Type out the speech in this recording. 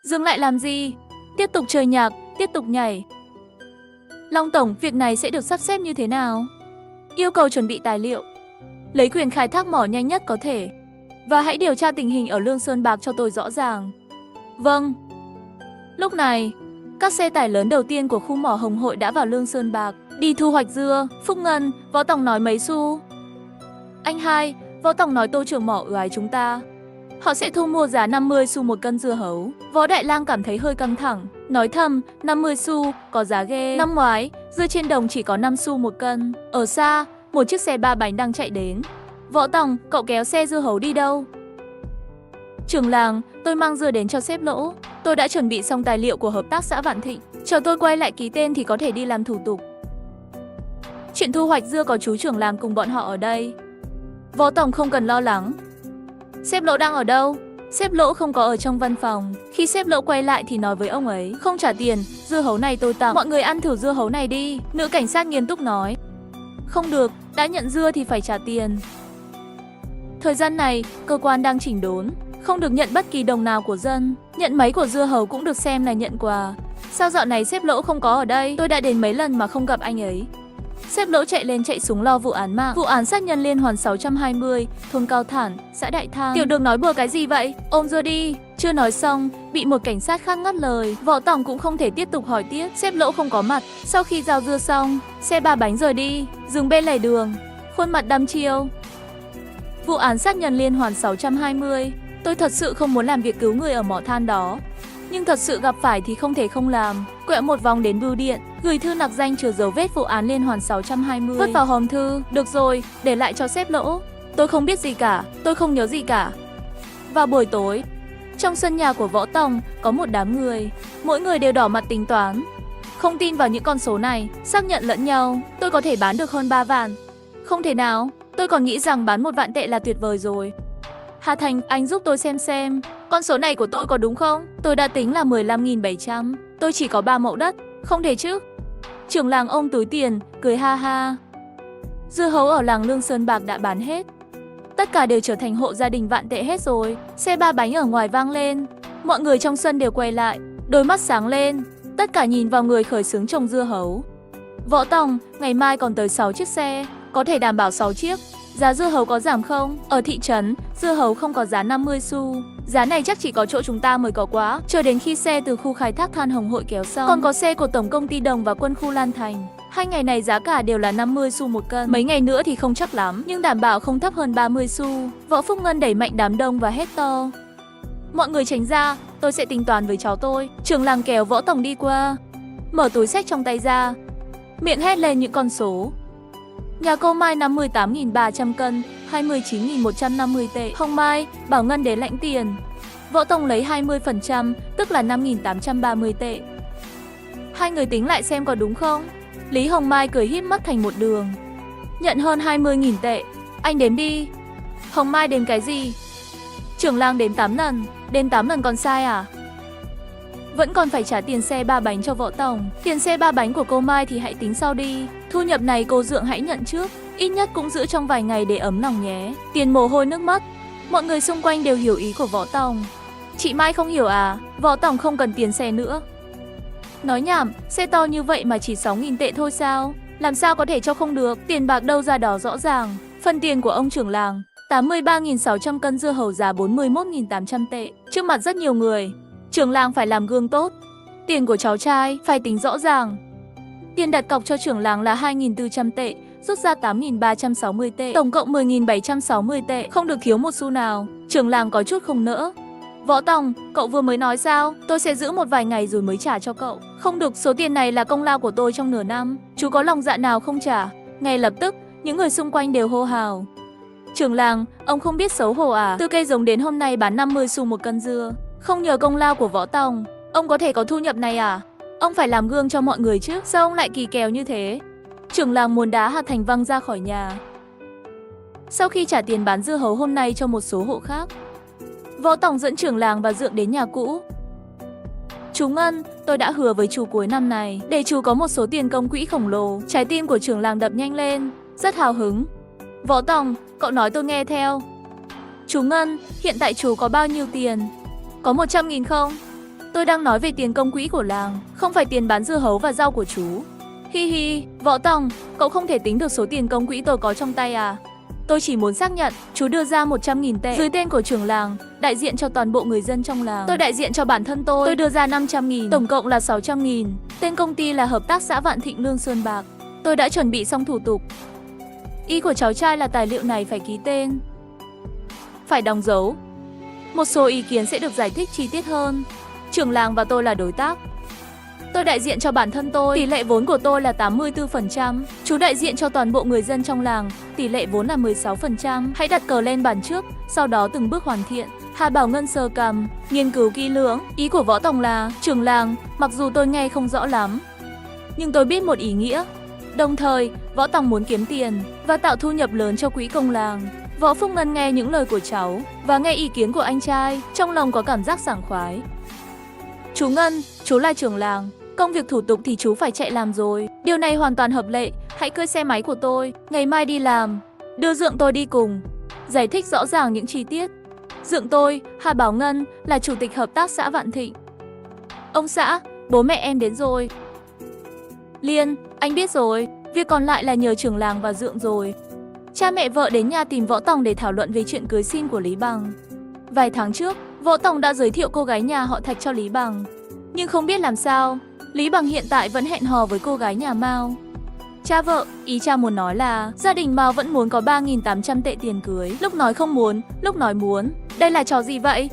Dừng lại làm gì? Tiếp tục chơi nhạc, tiếp tục nhảy. Long Tổng, việc này sẽ được sắp xếp như thế nào? Yêu cầu chuẩn bị tài liệu, lấy quyền khai thác mỏ nhanh nhất có thể. Và hãy điều tra tình hình ở Lương Sơn Bạc cho tôi rõ ràng. Vâng. Lúc này, các xe tải lớn đầu tiên của khu mỏ Hồng Hội đã vào Lương Sơn Bạc, đi thu hoạch dưa. Phúc Ngân, Võ Tổng nói mấy xu? Anh hai, Võ Tổng nói tô trưởng mỏ ưu ái chúng ta. Họ sẽ thu mua giá 50 xu một cân dưa hấu. Võ Đại Lang cảm thấy hơi căng thẳng, nói thầm, 50 xu, có giá ghê. Năm ngoái, dưa trên đồng chỉ có 5 xu một cân. Ở xa, một chiếc xe 3 bánh đang chạy đến. Võ Tổng, cậu kéo xe dưa hấu đi đâu? Trưởng làng, tôi mang dưa đến cho sếp Lỗ. Tôi đã chuẩn bị xong tài liệu của hợp tác xã Vạn Thịnh. Chờ tôi quay lại ký tên thì có thể đi làm thủ tục. Chuyện thu hoạch dưa có chú trưởng làng cùng bọn họ ở đây. Võ Tổng không cần lo lắng. Sếp Lỗ đang ở đâu? Sếp Lỗ không có ở trong văn phòng. Khi sếp Lỗ quay lại thì nói với ông ấy, không trả tiền, dưa hấu này tôi tặng. Mọi người ăn thử dưa hấu này đi. Nữ cảnh sát nghiêm túc nói. Không được, đã nhận dưa thì phải trả tiền. Thời gian này, cơ quan đang chỉnh đốn, không được nhận bất kỳ đồng nào của dân. Nhận mấy của dưa hấu cũng được xem là nhận quà. Sao dạo này sếp Lỗ không có ở đây? Tôi đã đến mấy lần mà không gặp anh ấy. Sếp Lỗ chạy lên chạy xuống lo vụ án mạng. Vụ án sát nhân liên hoàn 620, thôn Cao Thản, xã Đại Thang. Tiểu Đường nói bừa cái gì vậy? Ôm dưa đi. Chưa nói xong, bị một cảnh sát khác ngắt lời. Võ Tổng cũng không thể tiếp tục hỏi tiếp. Sếp Lỗ không có mặt. Sau khi giao dưa xong, xe 3 bánh rời đi, dừng bên lề đường, khuôn mặt đăm chiêu. Vụ án sát nhân liên hoàn 620. Tôi thật sự không muốn làm việc cứu người ở mỏ than đó, nhưng thật sự gặp phải thì không thể không làm. Quẹo một vòng đến bưu điện, gửi thư nặc danh chứa dấu vết vụ án liên hoàn 620. Vứt vào hòm thư. Được rồi, để lại cho sếp Lỗ. Tôi không biết gì cả, tôi không nhớ gì cả. Vào buổi tối, trong sân nhà của Võ Tổng có một đám người, mỗi người đều đỏ mặt tính toán. Không tin vào những con số này, xác nhận lẫn nhau. Tôi có thể bán được hơn 3 vạn. Không thể nào, tôi còn nghĩ rằng bán 1 vạn tệ là tuyệt vời rồi. Hà Thành, anh giúp tôi xem, con số này của tôi có đúng không? Tôi đã tính là 15.700, tôi chỉ có 3 mẫu đất, không thể chứ? Trưởng làng ôm túi tiền, cười ha ha. Dưa hấu ở làng Lương Sơn Bạc đã bán hết. Tất cả đều trở thành hộ gia đình Vạn Tệ hết rồi. Xe 3 bánh ở ngoài vang lên, mọi người trong sân đều quay lại, đôi mắt sáng lên. Tất cả nhìn vào người khởi xướng trồng dưa hấu. Võ Tổng, ngày mai còn tới 6 chiếc xe, có thể đảm bảo 6 chiếc. Giá dưa hấu có giảm không? Ở thị trấn, dưa hấu không có giá 50 xu. Giá này chắc chỉ có chỗ chúng ta mới có quá. Chờ đến khi xe từ khu khai thác than Hồng Hội kéo xong, còn có xe của Tổng công ty Đồng và Quân khu Lan Thành. 2 ngày này giá cả đều là 50 xu một cân. Mấy ngày nữa thì không chắc lắm, nhưng đảm bảo không thấp hơn 30 xu. Võ Phúc Ngân đẩy mạnh đám đông và hét to. Mọi người tránh ra, tôi sẽ tính toán với cháu tôi. Trưởng làng kéo Võ Tổng đi qua, mở túi xách trong tay ra, miệng hét lên những con số. Nhà cô Mai 58.300 cân, 29.150 tệ. Hồng Mai, bảo Ngân đến lãnh tiền. Võ Tổng lấy 20%, tức là 5.830 tệ. Hai người tính lại xem có đúng không? Lý Hồng Mai cười híp mắt thành một đường. Nhận hơn 20.000 tệ. Anh đếm đi. Hồng Mai đếm cái gì? Trưởng làng đếm 8 lần. Đếm 8 lần còn sai à? Vẫn còn phải trả tiền xe 3 bánh cho Võ Tổng. Tiền xe 3 bánh của cô Mai thì hãy tính sau đi. Thu nhập này cô Dượng hãy nhận trước, ít nhất cũng giữ trong vài ngày để ấm lòng nhé. Tiền mồ hôi nước mắt. Mọi người xung quanh đều hiểu ý của Võ Tổng. Chị Mai không hiểu à? Võ Tổng không cần tiền xe nữa. Nói nhảm, xe to như vậy mà chỉ 6.000 tệ thôi sao? Làm sao có thể cho không được? Tiền bạc đâu ra đó rõ ràng. Phần tiền của ông trưởng làng 83.600 cân dưa hấu giá 41.800 tệ. Trước mặt rất nhiều người, trưởng làng phải làm gương tốt. Tiền của cháu trai phải tính rõ ràng. Tiền đặt cọc cho trưởng làng là 2.400 tệ, rút ra 8.360 tệ, tổng cộng 10.760 tệ, không được thiếu một xu nào. Trưởng làng có chút không nỡ. Võ Tổng, cậu vừa mới nói sao? Tôi sẽ giữ một vài ngày rồi mới trả cho cậu. Không được, số tiền này là công lao của tôi trong nửa năm. Chú có lòng dạ nào không trả? Ngay lập tức, những người xung quanh đều hô hào. Trưởng làng, ông không biết xấu hổ à? Từ cây giống đến hôm nay bán 50 xu một cân dưa. Không nhờ công lao của Võ Tổng, ông có thể có thu nhập này à? Ông phải làm gương cho mọi người chứ. Sao ông lại kỳ kèo như thế? Trưởng làng muốn đá Hà Thành văng ra khỏi nhà. Sau khi trả tiền bán dưa hấu hôm nay cho một số hộ khác, Võ Tổng dẫn trưởng làng và Dượng đến nhà cũ. Chú Ngân, tôi đã hứa với chú cuối năm này để chú có một số tiền công quỹ khổng lồ. Trái tim của trưởng làng đập nhanh lên, rất hào hứng. Võ Tổng, cậu nói tôi nghe theo. Chú Ngân, hiện tại chú có bao nhiêu tiền? Có 100.000 không? Tôi đang nói về tiền công quỹ của làng, không phải tiền bán dưa hấu và rau của chú. Hi hi, Võ Tòng, cậu không thể tính được số tiền công quỹ tôi có trong tay à? Tôi chỉ muốn xác nhận, chú đưa ra 100.000 tệ dưới tên của trưởng làng, đại diện cho toàn bộ người dân trong làng. Tôi đại diện cho bản thân tôi đưa ra 500.000, tổng cộng là 600.000. Tên công ty là Hợp tác xã Vạn Thịnh Lương Sơn Bạc. Tôi đã chuẩn bị xong thủ tục. Ý của cháu trai là tài liệu này phải ký tên, phải đóng dấu. Một số ý kiến sẽ được giải thích chi tiết hơn. Trưởng làng và tôi là đối tác. Tôi đại diện cho bản thân tôi, tỷ lệ vốn của tôi là 84%. Chú đại diện cho toàn bộ người dân trong làng, tỷ lệ vốn là 16%. Hãy đặt cờ lên bàn trước, sau đó từng bước hoàn thiện. Hà Bảo Ngân sờ cằm, nghiên cứu kỹ lưỡng. Ý của Võ Tòng là, trưởng làng, mặc dù tôi nghe không rõ lắm, nhưng tôi biết một ý nghĩa. Đồng thời, Võ Tòng muốn kiếm tiền và tạo thu nhập lớn cho quỹ công làng. Võ Phúc Ngân nghe những lời của cháu và nghe ý kiến của anh trai, trong lòng có cảm giác sảng khoái. Chú Ngân, chú là trưởng làng, công việc thủ tục thì chú phải chạy làm rồi. Điều này hoàn toàn hợp lệ, hãy cưỡi xe máy của tôi, ngày mai đi làm, đưa dượng tôi đi cùng. Giải thích rõ ràng những chi tiết. Dượng tôi, Hà Bảo Ngân, là chủ tịch hợp tác xã Vạn Thịnh. Ông xã, bố mẹ em đến rồi. Liên, anh biết rồi, việc còn lại là nhờ trưởng làng và dượng rồi. Cha mẹ vợ đến nhà tìm Võ Tòng để thảo luận về chuyện cưới xin của Lý Bằng. Vài tháng trước, Võ Tòng đã giới thiệu cô gái nhà họ Thạch cho Lý Bằng. Nhưng không biết làm sao, Lý Bằng hiện tại vẫn hẹn hò với cô gái nhà Mao. Cha vợ, ý cha muốn nói là gia đình Mao vẫn muốn có 3.800 tệ tiền cưới. Lúc nói không muốn, lúc nói muốn. Đây là trò gì vậy?